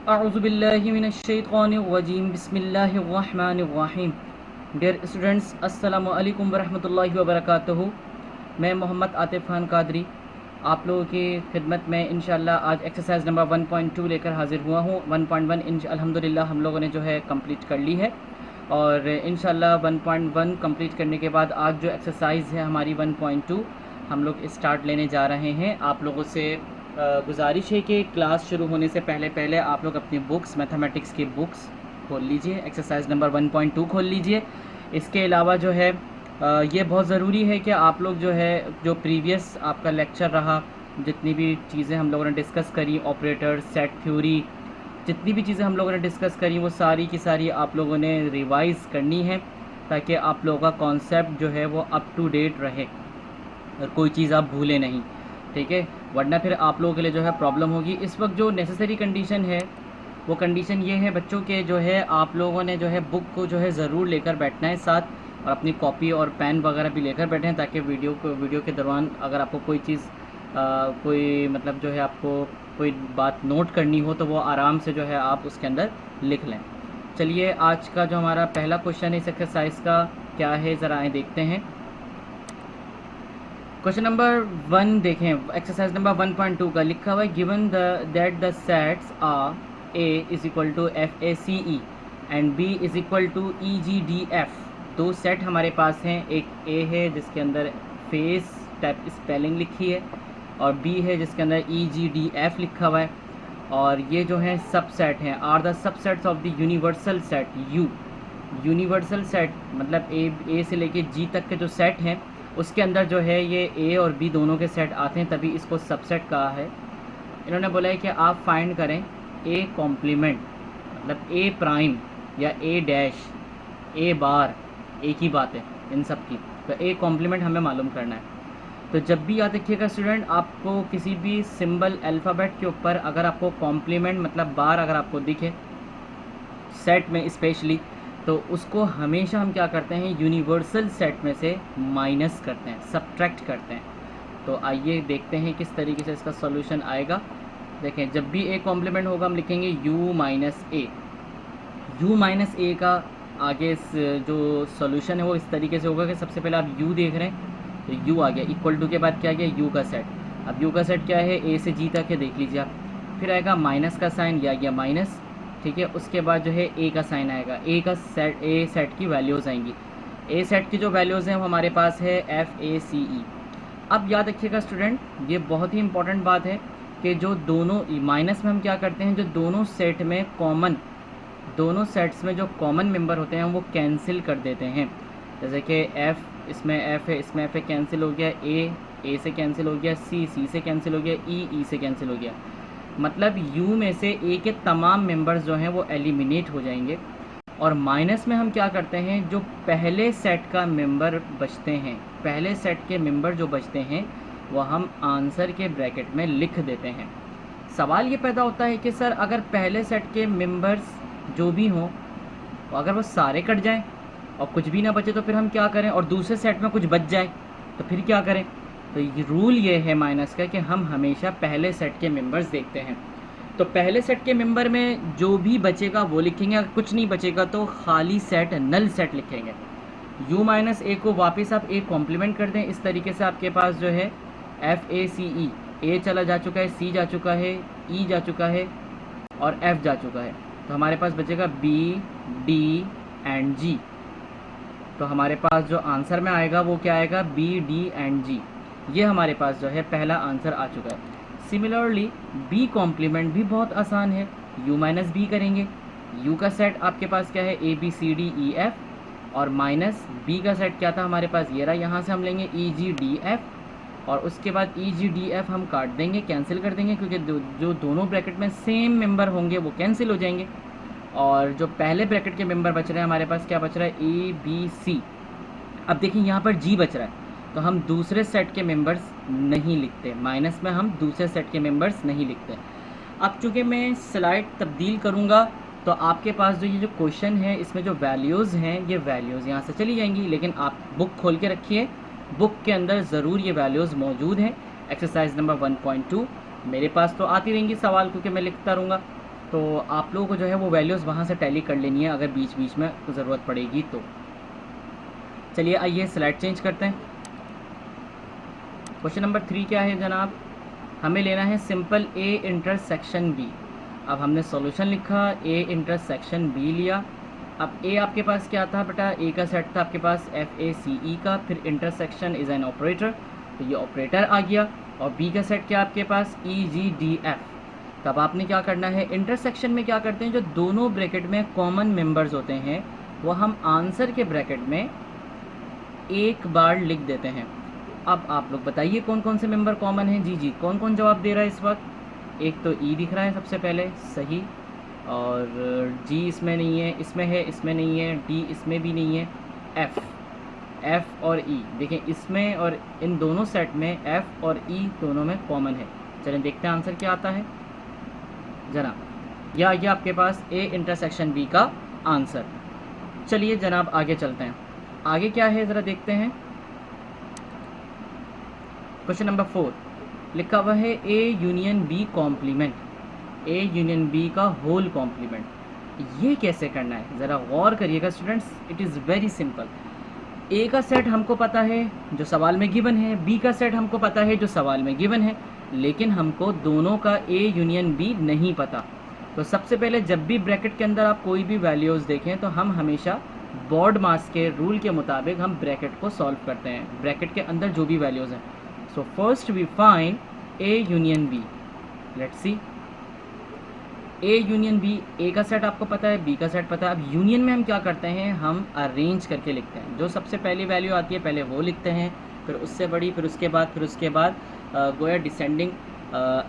अऊज़ुबिल्लाहिमिनश्शैतानिर्रजीम बिस्मिल्लाहिर्रहमानिर्रहीम। Dear students, अस्सलामु अलैकुम वरहमतुल्लाहि वबरकातुहू। मैं मोहम्मद आतिफ़ खान कादरी आप लोगों की खिदमत में इंशाअल्लाह आज एक्सरसाइज नंबर 1.2 लेकर हाज़िर हुआ हूँ। 1.1 अल्हम्दुलिल्लाह हम लोगों ने जो है कंप्लीट कर ली है और इंशाअल्लाह 1.1 कंप्लीट करने के बाद आज जो एक्सरसाइज है हमारी 1.2 हम लोग स्टार्ट लेने जा रहे हैं। आप लोगों से गुजारिश है कि क्लास शुरू होने से पहले आप लोग अपनी बुक्स, मैथमेटिक्स की बुक्स खोल लीजिए, एक्सरसाइज नंबर 1.2 खोल लीजिए। इसके अलावा जो है ये बहुत ज़रूरी है कि आप लोग जो है जो प्रीवियस आपका लेक्चर रहा, जितनी भी चीज़ें हम लोगों ने डिस्कस करी, ऑपरेटर, सेट थ्योरी, जितनी भी चीज़ें हम लोगों ने डिस्कस करी वो सारी की सारी आप लोगों ने रिवाइज़ करनी है ताकि आप लोगों का कॉन्सेप्ट जो है वो अप टू डेट रहे और कोई चीज़ आप भूलें नहीं, ठीक है। वरना फिर आप लोगों के लिए जो है प्रॉब्लम होगी। इस वक्त जो नेसेसरी कंडीशन है वो कंडीशन ये है बच्चों के जो है आप लोगों ने जो है बुक को जो है ज़रूर लेकर बैठना है साथ, और अपनी कॉपी और पेन वगैरह भी लेकर बैठें ताकि वीडियो के दौरान अगर आपको कोई चीज़ कोई मतलब जो है आपको कोई बात नोट करनी हो तो वो आराम से जो है आप उसके अंदर लिख लें। चलिए आज का जो हमारा पहला क्वेश्चन है इस एक्सरसाइज का क्या है ज़रा आए देखते हैं। क्वेश्चन नंबर 1 देखें, एक्सरसाइज नंबर 1.2 का लिखा हुआ है given that the sets are A is equal to F A C E and B is equal to E G D F. दो सेट हमारे पास हैं, एक ए है जिसके अंदर फेस टाइप स्पेलिंग लिखी है और बी है जिसके अंदर ई जी डी एफ लिखा हुआ है, और ये जो है सब सेट हैं are the subsets of the universal set U. Universal set मतलब ए से लेके जी तक के जो सेट हैं उसके अंदर जो है ये ए और बी दोनों के सेट आते हैं, तभी इसको सबसेट कहा है। इन्होंने बोला है कि आप फाइंड करें ए कॉम्प्लीमेंट मतलब ए प्राइम या ए डैश ए बार, एक ही बात है इन सब की। तो ए कॉम्प्लीमेंट हमें मालूम करना है। तो जब भी याद रखिएगा स्टूडेंट, आपको किसी भी सिंबल अल्फ़ाबेट के ऊपर अगर आपको कॉम्प्लीमेंट मतलब बार अगर आपको दिखे सेट में स्पेशली, तो उसको हमेशा हम क्या करते हैं यूनिवर्सल सेट में से माइनस करते हैं, सब्ट्रैक्ट करते हैं। तो आइए देखते हैं किस तरीके से इसका सॉल्यूशन आएगा। देखें, जब भी ए कॉम्प्लीमेंट होगा हम लिखेंगे u माइनस ए। u माइनस ए का आगे जो सॉल्यूशन है वो इस तरीके से होगा कि सबसे पहले आप u देख रहे हैं तो u आ गया, इक्वल टू के बाद क्या आ गया u का सेट। अब u का सेट क्या है, a से g तक है, देख लीजिए आप। फिर आएगा माइनस का साइन, या गया माइनस, ठीक है। उसके बाद जो है ए का साइन आएगा, ए का सेट, ए सेट की वैल्यूज़ आएंगी। ए सेट की जो वैल्यूज़ हैं वो हमारे पास है एफ ए सी ई। अब याद रखिएगा स्टूडेंट, ये बहुत ही इंपॉर्टेंट बात है कि जो दोनों माइनस में हम क्या करते हैं, जो दोनों सेट में कॉमन, दोनों सेट्स में जो कॉमन मेंबर होते हैं वो कैंसिल कर देते हैं। जैसे कि एफ़, इसमें एफ़ है, इसमें एफ़ है, कैंसिल हो गया। ए से कैंसिल हो गया, सी से कैंसिल हो गया, ई से कैंसिल हो गया। मतलब u में से a के तमाम मेंबर्स जो हैं वो एलिमिनेट हो जाएंगे। और माइनस में हम क्या करते हैं, जो पहले सेट का मेंबर बचते हैं, पहले सेट के मेंबर जो बचते हैं वो हम आंसर के ब्रैकेट में लिख देते हैं। सवाल ये पैदा होता है कि सर अगर पहले सेट के मेंबर्स जो भी हों अगर वो सारे कट जाएं और कुछ भी ना बचे तो फिर हम क्या करें, और दूसरे सेट में कुछ बच जाए तो फिर क्या करें। तो ये रूल ये है माइनस का कि हम हमेशा पहले सेट के मेंबर्स देखते हैं। तो पहले सेट के मेंबर में जो भी बचेगा वो लिखेंगे, अगर कुछ नहीं बचेगा तो खाली सेट, नल सेट लिखेंगे। u माइनस ए को वापस आप ए कॉम्प्लीमेंट कर दें, इस तरीके से आपके पास जो है एफ ए सी ई, ए चला जा चुका है, सी जा चुका है, ई जा चुका है और एफ जा चुका है। तो हमारे पास बचेगा बी डी एंड जी। तो हमारे पास जो आंसर में आएगा वो क्या आएगा, बी डी एंड जी। ये हमारे पास जो है पहला आंसर आ चुका है। सिमिलरली बी कॉम्प्लीमेंट भी बहुत आसान है, u माइनस बी करेंगे। u का सेट आपके पास क्या है, A B C D E F, और माइनस b का सेट क्या था हमारे पास, ये रहा। यहाँ से हम लेंगे ई जी डी एफ और उसके बाद ई जी डी एफ हम काट देंगे, कैंसिल कर देंगे, क्योंकि जो दोनों ब्रैकेट में सेम मेंबर होंगे वो कैंसिल हो जाएंगे। और जो पहले ब्रैकेट के मेंबर बच रहे हैं हमारे पास क्या बच रहा है, ए बी सी। अब देखिए यहाँ पर g बच रहा है तो हम दूसरे सेट के मेंबर्स नहीं लिखते, माइनस में हम दूसरे सेट के मेंबर्स नहीं लिखते। अब चूँकि मैं स्लाइड तब्दील करूँगा तो आपके पास जो ये जो क्वेश्चन है इसमें जो वैल्यूज़ हैं ये वैल्यूज़ यहाँ से चली जाएंगी, लेकिन आप बुक खोल के रखिए, बुक के अंदर ज़रूर ये वैल्यूज़ मौजूद हैं। एक्सरसाइज नंबर 1.2 मेरे पास तो आती रहेंगी सवाल क्योंकि मैं लिखता रहूँगा। तो आप लोगों को जो है वो वैल्यूज़ वहाँ से टैली कर लेनी है अगर बीच बीच में ज़रूरत पड़ेगी तो। चलिए आइए स्लाइड चेंज करते हैं। क्वेश्चन नंबर 3 क्या है जनाब, हमें लेना है सिंपल ए इंटरसेक्शन बी। अब हमने सॉल्यूशन लिखा, ए इंटरसेक्शन बी लिया। अब ए आपके पास क्या था बेटा, ए का सेट था आपके पास FACE का, फिर इंटरसेक्शन इज़ एन ऑपरेटर, तो ये ऑपरेटर आ गया। और बी का सेट क्या आपके पास EGDF। तब आपने क्या करना है, इंटरसेक्शन में क्या करते हैं, जो दोनों ब्रैकेट में कॉमन मेंबर्स होते हैं वो हम आंसर के ब्रैकेट में एक बार लिख देते हैं। अब आप लोग बताइए कौन कौन से मेंबर कॉमन हैं। जी जी, कौन कौन जवाब दे रहा है इस वक्त। एक तो ई दिख रहा है सबसे पहले, सही। और जी इसमें नहीं है, इसमें है, इसमें नहीं है, डी इसमें भी नहीं है। एफ़ और ई, देखें इसमें और इन दोनों सेट में एफ़ और ई दोनों में कॉमन है। चलें देखते हैं आंसर क्या आता है जनाब। यह आ गया आपके पास ए इंटरसेक्शन बी का आंसर। चलिए जनाब आगे चलते हैं। आगे क्या है ज़रा देखते हैं। क्वेश्चन नंबर 4 लिखा हुआ है A union B complement, A union B का होल कॉम्प्लीमेंट। ये कैसे करना है ज़रा गौर करिएगा students, it is very simple. A का सेट हमको पता है जो सवाल में गिवन है, बी का सेट हमको पता है जो सवाल में गिवन है, लेकिन हमको दोनों का ए यूनियन बी नहीं पता। तो सबसे पहले जब भी ब्रैकेट के अंदर आप कोई भी वैल्यूज़ देखें तो हम हमेशा बोर्ड मास के रूल के मुताबिक हम ब्रैकेट को सॉल्व करते हैं, ब्रैकेट के अंदर जो भी वैल्यूज़ हैं। So first we find A union B. Let's see, A union B, A का सेट आपको पता है, बी का सेट पता है। अब यूनियन में हम क्या करते हैं, हम अरेंज करके लिखते हैं। जो सबसे पहली वैल्यू आती है पहले वो लिखते हैं, फिर उससे बड़ी, फिर उसके बाद गोया डिसेंडिंग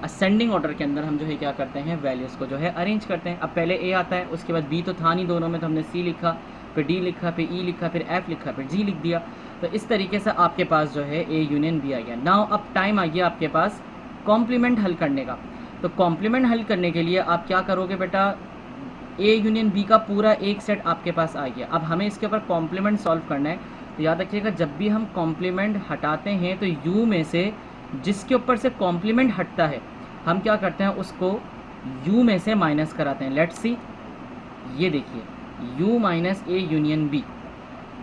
असेंडिंग ऑर्डर के अंदर हम जो है क्या करते हैं, वैल्यूज़ को जो है अरेंज करते हैं। अब पहले ए आता है, उसके बाद बी तो था नहीं दोनों में, तो हमने सी लिखा, फिर डी लिखा, फिर ई लिखा, फिर एफ लिखा, फिर जी लिख दिया। तो इस तरीके से आपके पास जो है ए यूनियन बी आ गया। नाउ अब टाइम आ गया आपके पास कॉम्प्लीमेंट हल करने का। तो कॉम्प्लीमेंट हल करने के लिए आप क्या करोगे बेटा, ए यूनियन बी का पूरा एक सेट आपके पास आ गया। अब हमें इसके ऊपर कॉम्प्लीमेंट सॉल्व करना है। तो याद रखिएगा जब भी हम कॉम्प्लीमेंट हटाते हैं तो यू में से जिसके ऊपर से कॉम्प्लीमेंट हटता है हम क्या करते हैं, उसको यू में से माइनस कराते हैं। लेट्स सी, ये देखिए u minus A union B.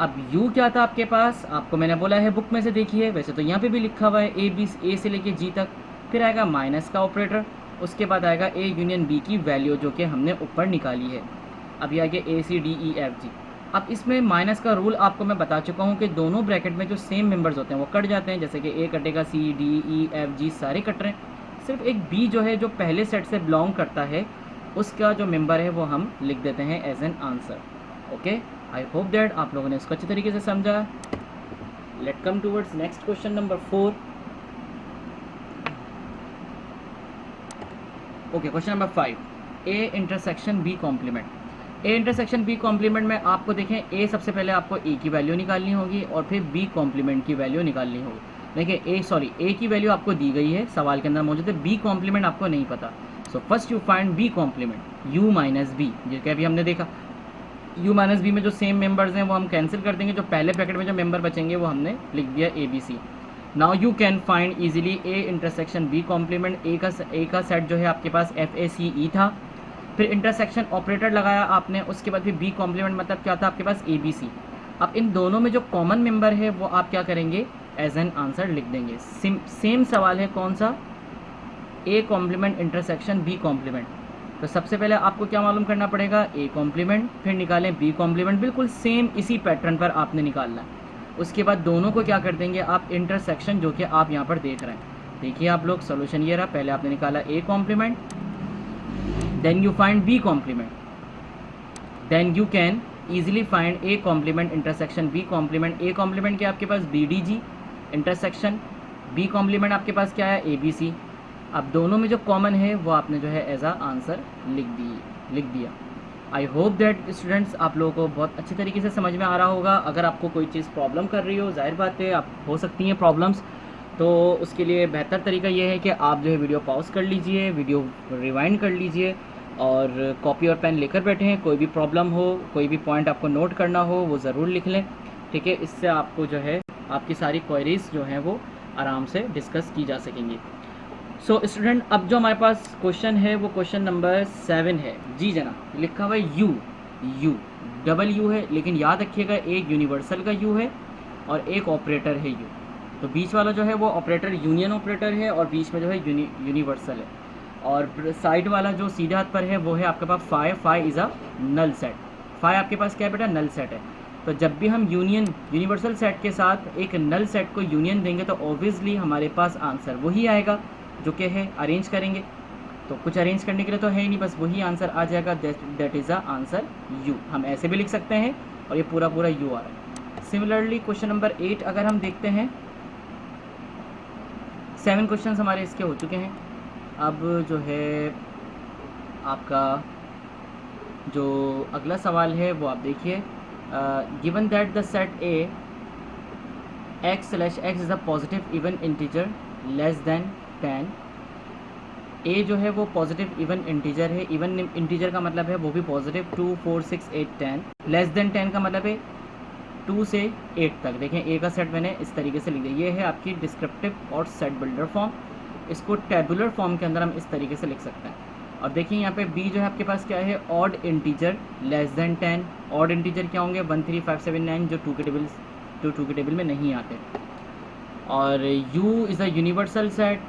अब u क्या था आपके पास, आपको मैंने बोला है बुक में से देखिए, वैसे तो यहाँ पे भी लिखा हुआ है ए से लेके जी तक, फिर आएगा माइनस का ऑपरेटर, उसके बाद आएगा ए यूनियन बी की वैल्यू जो कि हमने ऊपर निकाली है। अब ये आगे ACDEFG। अब इसमें माइनस का रूल आपको मैं बता चुका हूँ कि दोनों ब्रैकेट में जो सेम मेंबर्स होते हैं वो कट जाते हैं, जैसे कि ए कटेगा, CDEFG सारे कट रहे हैं। सिर्फ एक बी जो है जो पहले सेट से बिलोंग करता है उसका जो मेंबर है वो हम लिख देते हैं as an answer. Okay, I hope that आप लोगों ने इसको अच्छी तरीके से समझा। Let come towards next question number 4। Okay, question number 5, A intersection B complement. A intersection B complement में आपको देखें, ए सबसे पहले आपको ए की वैल्यू निकालनी होगी और फिर बी कॉम्प्लीमेंट की वैल्यू निकालनी होगी। देखिए ए की वैल्यू आपको दी गई है, सवाल के अंदर मौजूद है, बी कॉम्प्लीमेंट आपको नहीं पता। So first you find B complement, U minus B, जो कि अभी हमने देखा यू माइनस बी में जो सेम मेंबर्स हैं वो हम कैंसिल कर देंगे, जो पहले ब्रैकेट में जो मेंबर बचेंगे वो हमने लिख दिया ABC। Now you can find easily A intersection B complement. A का सेट जो है आपके पास FACE था, फिर इंटरसेक्शन ऑपरेटर लगाया आपने, उसके बाद फिर बी कॉम्प्लीमेंट मतलब क्या था आपके पास ABC। अब इन दोनों में जो कॉमन मेंबर है वो आप क्या करेंगे, एज एन आंसर लिख देंगे। सेम सवाल है कौन सा, A complement intersection B complement. तो सबसे पहले आपको क्या मालूम करना पड़ेगा, ए कॉम्प्लीमेंट, फिर निकालें बी कॉम्प्लीमेंट, बिल्कुल सेम इसी पैटर्न पर आपने निकालना है। उसके बाद दोनों को क्या कर देंगे आप, इंटरसेक्शन, जो कि आप यहाँ पर देख रहे हैं। देखिए आप लोग, सोल्यूशन ये रहा, पहले आपने निकाला A complement, then you find B complement, then you can easily find A complement intersection B complement. A complement क्या आपके पास BDG इंटरसेक्शन, बी कॉम्प्लीमेंट आपके पास क्या है ABC। अब दोनों में जो कॉमन है वो आपने जो है एज आ आंसर लिख दिया। आई होप दैट स्टूडेंट्स आप लोगों को बहुत अच्छी तरीके से समझ में आ रहा होगा। अगर आपको कोई चीज़ प्रॉब्लम कर रही हो, जाहिर बात है आप हो सकती हैं प्रॉब्लम्स, तो उसके लिए बेहतर तरीका ये है कि आप जो है वीडियो पॉज कर लीजिए, वीडियो रिवाइंड कर लीजिए और कॉपी और पेन लेकर बैठे हैं। कोई भी प्रॉब्लम हो, कोई भी पॉइंट आपको नोट करना हो वो ज़रूर लिख लें, ठीक है। इससे आपको जो है आपकी सारी क्वेरीज़ जो हैं वो आराम से डिस्कस की जा सकेंगी। सो स्टूडेंट, अब जो हमारे पास क्वेश्चन है वो क्वेश्चन नंबर 7 है। जी जनाब, लिखा हुआ है यू, यू डबल यू है, लेकिन याद रखिएगा एक यूनिवर्सल का यू है और एक ऑपरेटर है यू। तो बीच वाला जो है वो ऑपरेटर यूनियन ऑपरेटर है और बीच में जो है यूनिवर्सल है। और साइड वाला जो सीधे हाथ पर है वो है आपके पास five is a null set. Five आपके पास क्या है बेटा? नल सेट है। तो जब भी हम यूनिवर्सल सेट के साथ एक नल सेट को यूनियन देंगे तो ऑब्वियसली हमारे पास आंसर वही आएगा जो कि है अरेंज करेंगे। तो कुछ अरेंज करने के लिए तो है ही नहीं, बस वही आंसर आ जाएगा, that is the answer you. हम ऐसे भी लिख सकते हैं और ये पूरा पूरा यू आ रहा है। सिमिलरली क्वेश्चन नंबर 8 अगर हम देखते हैं, 7 क्वेश्चन हमारे इसके हो चुके हैं। अब जो है आपका जो अगला सवाल है वो आप देखिए, given that the set A x/x is a positive even integer less than 10। ए जो है वो पॉजिटिव इवन इंटीजर है। इवन इंटीजर का मतलब है वो भी पॉजिटिव 2, 4, 6, 8, 10। लेस देन 10 का मतलब है 2 से 8 तक। देखें ए का सेट मैंने इस तरीके से लिख दिया। ये है आपकी डिस्क्रिप्टिव और सेट बिल्डर फॉर्म। इसको टेबुलर फॉर्म के अंदर हम इस तरीके से लिख सकते हैं। और देखिए यहाँ पे बी जो है आपके पास क्या है? Odd integer less than 10। Odd integer क्या होंगे? 1, 3, 5, 7, 9 जो 2 के टेबल में नहीं आते। और u is a universal set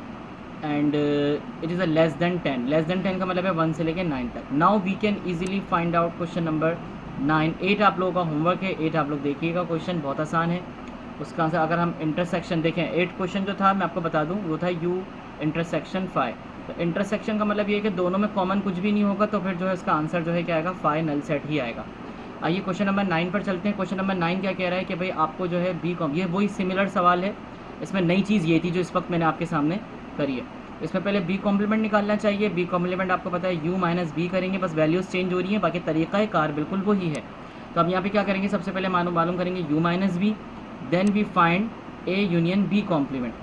and it is a less than 10। Less than 10 का मतलब है 1 से लेकर 9 तक। Now we can easily find out question number 9। 8 आप लोगों का होमवर्क है, 8 आप लोग देखिएगा, क्वेश्चन बहुत आसान है। उसका आंसर अगर हम इंटरसेक्शन देखें, 8 क्वेश्चन जो था मैं आपको बता दूं वो था u इंटरसेक्शन 5। तो इंटरसेक्शन का मतलब ये है कि दोनों में कॉमन कुछ भी नहीं होगा, तो फिर जो है इसका आंसर जो है क्या आएगा? 5 नल सेट ही आएगा। आइए क्वेश्चन नंबर 9 पर चलते हैं। क्वेश्चन नंबर 9 क्या कह रहा है कि भाई आपको जो है ये वही सिमिलर सवाल है। इसमें नई चीज़ ये थी जो इस वक्त मैंने आपके सामने करी है। इसमें पहले बी कॉम्प्लीमेंट निकालना चाहिए। बी कॉम्प्लीमेंट आपको पता है u माइनस बी करेंगे, बस वैल्यूज़ चेंज हो रही हैं, बाकी तरीका कार बिल्कुल वही है। तो अब यहाँ पे क्या करेंगे? सबसे पहले मालूम करेंगे u minus B, then we find A union B complement.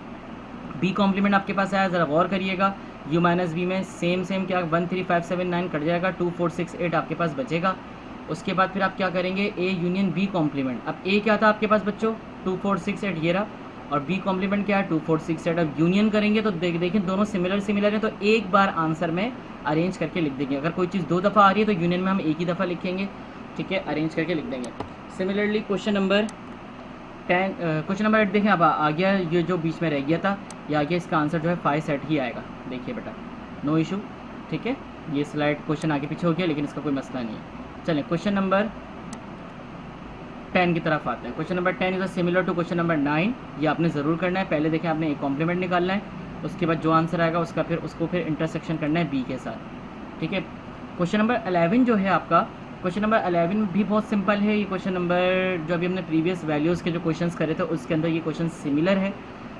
B complement आपके पास आया, ज़रा गौर करिएगा। u माइनस बी में सेम क्या 1, 3, 5, 7, 9 कट जाएगा, 2, 4, 6, 8 आपके पास बचेगा। उसके बाद फिर आप क्या करेंगे? A union B complement. अब ए क्या था आपके पास बच्चों? 2, 4, 6, 8 ये रहा, और बी कॉम्प्लीमेंट क्या है? 2, 4, 6, 8। अब यूनियन करेंगे तो देखें दोनों सिमिलर हैं, तो एक बार आंसर में अरेंज करके लिख देंगे। अगर कोई चीज़ 2 दफ़ा आ रही है तो यूनियन में हम एक ही दफ़ा लिखेंगे, ठीक है, अरेंज करके लिख देंगे। सिमिलरली क्वेश्चन नंबर 8 देखें। अब आ गया ये जो बीच में रह गया था, ये आ गया, इसका आंसर जो है 5 सेट ही आएगा। देखिए बेटा, नो इशू, ठीक है। ये स्लाइड क्वेश्चन आगे पीछे हो गया लेकिन इसका कोई मसला नहीं है। चलें क्वेश्चन नंबर 10 की तरफ आते हैं। Question number 10 is similar to question number 9। ये आपने ज़रूर करना है। पहले देखें आपने एक कॉम्प्लीमेंट निकालना है, उसके बाद जो आंसर आएगा उसको फिर इंटरसेक्शन करना है बी के साथ, ठीक है। क्वेश्चन नंबर 11 जो है आपका, क्वेश्चन नंबर 11 भी बहुत सिंपल है। ये क्वेश्चन नंबर जो अभी हमने प्रीवियस वैल्यूज़ के जो क्वेश्चंस करे थे उसके अंदर ये क्वेश्चन सिमिलर है,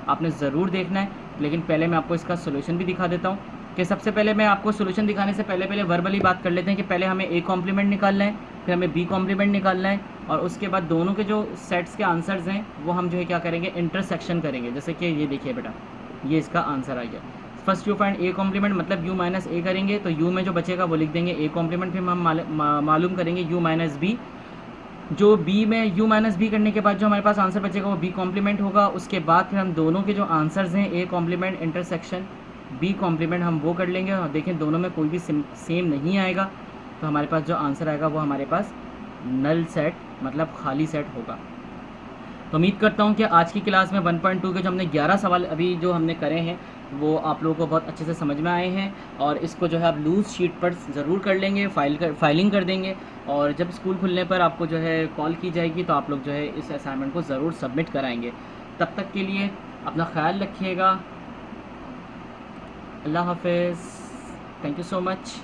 आपने ज़रूर देखना है। लेकिन पहले मैं आपको इसका सोल्यूशन भी दिखा देता हूँ कि सबसे पहले मैं आपको सोल्यूशन दिखाने से पहले वर्बली बात कर लेते हैं कि पहले हमें ए कॉम्प्लीमेंट निकालना है, फिर हमें बी कॉम्प्लीमेंट निकालना है, और उसके बाद दोनों के जो सेट्स के आंसर्स हैं वो हम जो है क्या करेंगे? इंटरसेक्शन करेंगे। जैसे कि ये देखिए बेटा, ये इसका आंसर आ गया। First you find A complement, मतलब u माइनस ए करेंगे तो u में जो बचेगा वो लिख देंगे ए कॉम्प्लीमेंट। फिर हम मालूम करेंगे u माइनस बी। जो b में u माइनस बी करने के बाद जो हमारे पास आंसर बचेगा वो b कॉम्प्लीमेंट होगा। उसके बाद फिर हम दोनों के जो आंसर्स हैं A complement intersection B complement हम वो कर लेंगे, और देखें दोनों में कोई भी सेम नहीं आएगा, तो हमारे पास जो आंसर आएगा वो हमारे पास नल सेट मतलब खाली सेट होगा। तो उम्मीद करता हूँ कि आज की क्लास में 1.2 के जो हमने 11 सवाल अभी जो हमने करे हैं वो आप लोगों को बहुत अच्छे से समझ में आए हैं, और इसको जो है आप लूज़ शीट पर ज़रूर कर लेंगे, फाइलिंग कर देंगे, और जब स्कूल खुलने पर आपको जो है कॉल की जाएगी तो आप लोग जो है इस असाइनमेंट को ज़रूर सबमिट कराएंगे। तब तक के लिए अपना ख्याल रखिएगा। अल्लाह हाफ़िज़। Thank you so much.